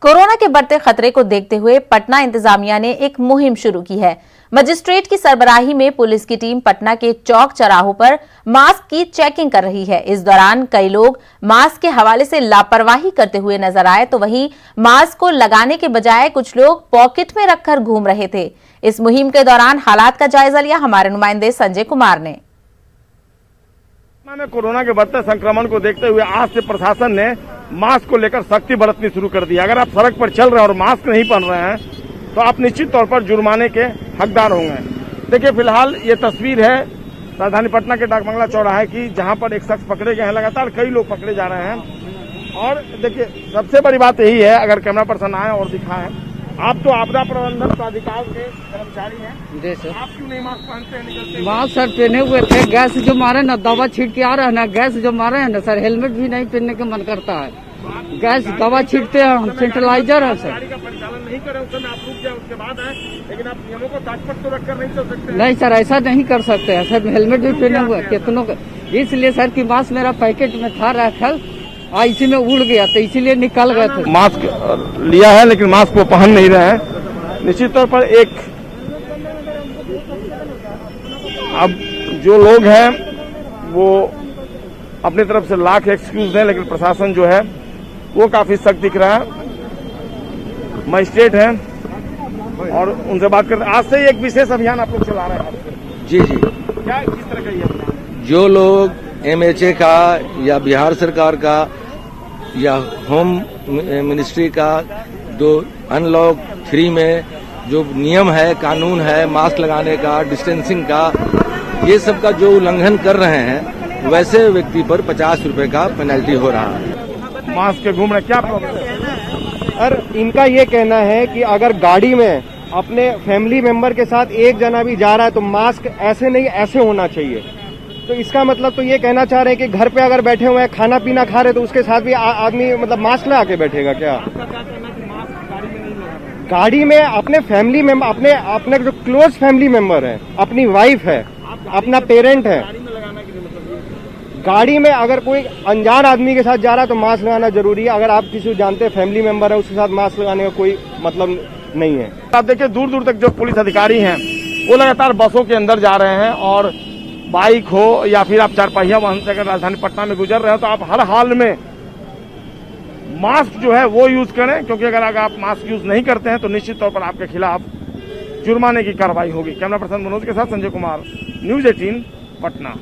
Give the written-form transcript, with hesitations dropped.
Corona के बढ़ते खतरे को देखते हुए पटना इंतजामिया ने एक मुहिम शुरू की है। मजिस्ट्रेट की सरबराही में पुलिस की टीम पटना के चौक चौराहों पर मास्क की चेकिंग कर रही है। इस दौरान कई लोग मास्क के हवाले से लापरवाही करते हुए नजर आए, तो वहीं मास्क को लगाने के बजाय कुछ लोग पॉकेट में रखकर घूम रहे थे। इस मुहिम के दौरान हालात का जायजा लिया हमारे नुमाइंदे संजय कुमार ने। में कोरोना के बढ़ते संक्रमण को देखते हुए आज से प्रशासन ने मास्क को लेकर सख्ती बरतनी शुरू कर दी। अगर आप सड़क पर चल रहे हैं और मास्क नहीं पहन रहे हैं तो आप निश्चित तौर पर जुर्माने के हकदार होंगे। देखिए, फिलहाल ये तस्वीर है राजधानी पटना के डाकबंगला चौराहे की, जहां पर एक शख्स पकड़े गए हैं। लगातार कई लोग पकड़े जा रहे हैं और देखिए, सबसे बड़ी बात यही है, अगर कैमरा पर्सन आए और दिखाएं, आप तो आपदा प्रबंधन प्राधिकार के कर्मचारी हैं, जी सर। आप क्यों नहीं मास्क पहनते हैं निकलते? मास्क सर पहने हुए थे, गैस जो मारे ना, दवा छीट के आ रहा है ना, गैस जो मारे हैं ना सर, हेलमेट भी नहीं पहनने का मन करता है। गैस दवा छीटते हैं, हम सेंट्रलाइजर है सर। गाड़ी का परिचालन नहीं करें, उस समय आप रुक जाए, उसके बाद है, लेकिन आप नियमों को ताकपट तो रखकर नहीं चल सकते। नहीं सर, ऐसा नहीं कर सकते हैं सर, हेलमेट भी पहने हुए हैं कितनों का। इसलिए सर कि मास्क मेरा पैकेट में था रखल, इसी में उड़ गया तो इसीलिए निकल गए थे। मास्क लिया है लेकिन मास्क को पहन नहीं रहे हैं। निश्चित तौर पर एक अब जो लोग हैं वो अपनी तरफ से लाख एक्सक्यूज दें, लेकिन प्रशासन जो है वो काफी सख्त दिख रहा है। मजिस्ट्रेट हैं और उनसे बात करते हैं। आज से एक विशेष अभियान आप लोग चला रहे हैं। जी जी, क्या किस तरह का ये अभियान? जो लोग एमएचए का या बिहार सरकार का या होम मिनिस्ट्री का जो अनलॉक 3 में जो नियम है, कानून है, मास्क लगाने का, डिस्टेंसिंग का, ये सब का जो उल्लंघन कर रहे हैं, वैसे व्यक्ति पर 50 रुपए का पेनल्टी हो रहा है। मास्क के घूम रहे, क्या प्रॉब्लम है? सर, इनका ये कहना है कि अगर गाड़ी में अपने फैमिली मेंबर के साथ एक जना भी जा रहा है तो मास्क ऐसे नहीं, ऐसे होना चाहिए। तो इसका मतलब तो ये कहना चाह रहे हैं कि घर पे अगर बैठे हुए हैं, खाना पीना खा रहे तो उसके साथ भी आदमी मतलब मास्क लगा के बैठेगा क्या? गाड़ी में अपने फैमिली मेंबर, अपने जो क्लोज फैमिली मेंबर है, अपनी वाइफ है, अपना पेरेंट है, गाड़ी में अगर कोई अनजान आदमी के साथ जा रहा है तो मास्क लगाना जरूरी है। अगर आप किसी को जानते हैं, फैमिली मेंबर है, उसके साथ मास्क लगाने का कोई मतलब नहीं है। आप देखिए, दूर दूर तक जो पुलिस अधिकारी हैं वो लगातार बसों के अंदर जा रहे हैं और बाइक हो या फिर आप चारपहिया वाहन से अगर राजधानी पटना में गुजर रहे हो तो आप हर हाल में मास्क जो है वो यूज करें, क्योंकि अगर आप मास्क यूज नहीं करते हैं तो निश्चित तौर पर आपके खिलाफ जुर्माने की कार्रवाई होगी। कैमरा पर्सन मनोज के साथ संजय कुमार, न्यूज़ 18 पटना।